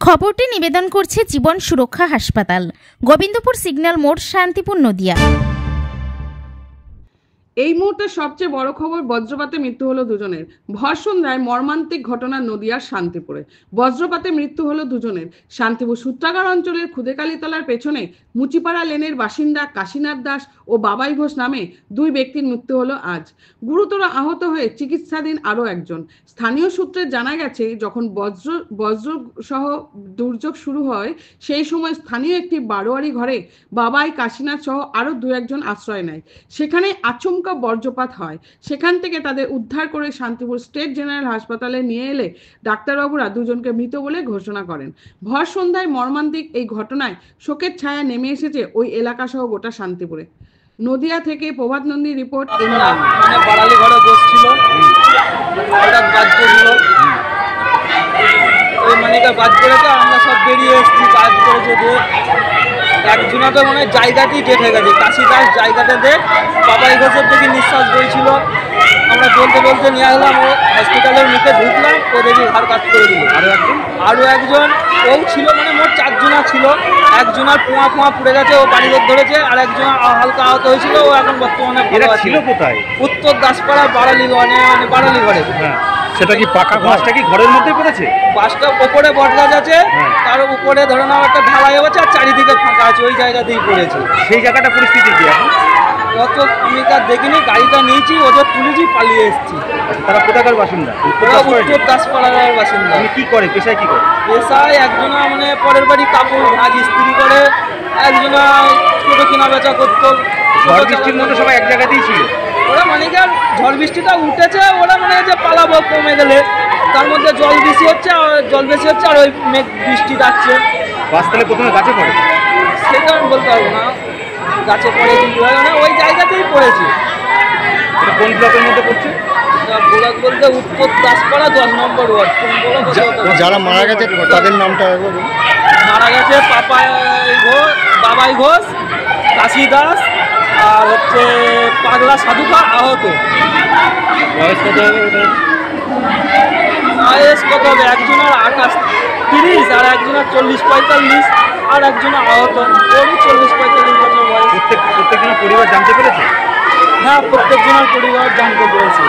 খবরটি নিবেদন করছে জীবন সুরক্ষা হাসপাতাল, গোবিন্দপুর সিগন্যাল মোড়, শান্তিপুর, নদিয়া। এই মুহূর্তে সবচেয়ে বড় খবর, বজ্রপাতে মৃত্যু হলো দুজনের। ভর সন্ধ্যায় মর্মান্তিক ঘটনা নদিয়ার শান্তিপুরে। বজ্রপাতে মৃত্যু হলো দুজনের। শান্তিপুর সূত্রাগার অঞ্চলের খুদেকালীতলার পেছনে মুচিপাড়া লেনের বাসিন্দা কাশীনাথ দাস ও বাবাই ঘোষ নামে দুই ব্যক্তির মৃত্যু হলো আজ। গুরুতর আহত হয়ে চিকিৎসাধীন আরও একজন। স্থানীয় সূত্রে জানা গেছে, যখন বজ্র সহ দুর্যোগ শুরু হয় সেই সময় স্থানীয় একটি বারোয়ারি ঘরে বাবাই, কাশীনাথ সহ আরও দু একজন আশ্রয় নেয়। সেখানে আচমকা বজ্রপাত হয়। সেখান থেকে তাদের উদ্ধার করে শান্তিপুর স্টেট জেনারেল হাসপাতালে নিয়ে এলে ডাক্তারবাবুরা দুজনকে মৃত বলে ঘোষণা করেন। ভর সন্ধ্যায় মর্মান্তিক এই ঘটনায় শোকের ছায়া নেমে এসেছে ওই এলাকা সহ গোটা শান্তিপুরে। নদিয়া থেকে প্রভাত নন্দী রিপোর্ট। মানে বাড়ালি ঘরে বসছিল, হঠাৎ বাজ পড়লো, ওই মানিকা বাজ পড়েছে, আমরা সব বেরিয়ে এসেছি। বাজ পড়েছে যে একজনা তো মানে জায়গাতেই ডেট হয়ে গেছে, কাশীদাস জায়গাটাতে বাবাই ঘোষের দেখি নিঃশ্বাস বইছিল। আমরা বলতে বলতে নিয়ে আসলাম, ও হসপিটালের মুখে ঢুকলাম, ও দেখি ঘাড় কাজ করে দিল। আরও একজন ও ছিল, মানে মোট চারজনা ছিল। একজনার পোঁয়া পুড়ে গেছে, ও বাড়ি লোক ধরেছে, আর একজন হালকা আহত হয়েছিল, ও এখন বর্তমানে ভালো আছে। কোথায়? উত্তর দাসপাড়া বাড়ালি ঘরে। সেটা কি পাকা বাসটা কি ঘরের মধ্যে পড়েছে? বাসটা উপরে বটগাছ আছে, তার উপরে ধরে নাও একটা ঢালাই আছে, আর চারিদিকে ফাঁকা আছে, ওই জায়গাতেই পড়েছে। সেই জায়গাটা পরিস্থিতি কি এখন? কত আমি তার দেখিনি, গাড়িটা নিয়েছি, ওদের তুলেছি, পালিয়ে এসেছি। তারা কোথাকার বাসিন্দা? উত্তর দাসপাড়ার বাসিন্দা। কি করে, পেশায় কি করে? পেশায় একজনা মানে পরের বাড়ি কাপড় ভাঁজ ইস্ত্রি করে, একজনা ছোটো কেনা বেচা করতো। ঝড় বৃষ্টির মধ্যে সবাই এক জায়গাতেই ছিল। ওরা মানে কি ঝড় বৃষ্টিটা উঠেছে, ওরা মানে যে পালাবো কমে গেলে, তার মধ্যে জল বেশি হচ্ছে আর ওই মেঘ বৃষ্টি যাচ্ছে। বাস তাহলে প্রথমে গাছে পড়ে? সেটা আমি বলতে পারবো না, গাছে পড়ে কিন্তু না, ওই জায়গাতেই পড়েছে। এটা কোন ব্লকের মধ্যে পড়ছে? ব্লক বলতে উত্তর দাসপাড়া 10 নম্বর ওয়ার্ড। যারা মারা গেছে তাদের নামটা মারা গেছে বাবাই ঘোষ, কাশী দাস, আর হচ্ছে পাগলা সাধুকা আহত। বয়স কত হবে? বয়স কত হবে? একজনের 28-30, আর একজনের 40-45, আর একজনের আহত, ওরই 40-45 বছর বয়স। প্রত্যেকজনের পরিবার জানতে পেরেছে? হ্যাঁ, প্রত্যেকজনের পরিবার জানতে পেরেছে।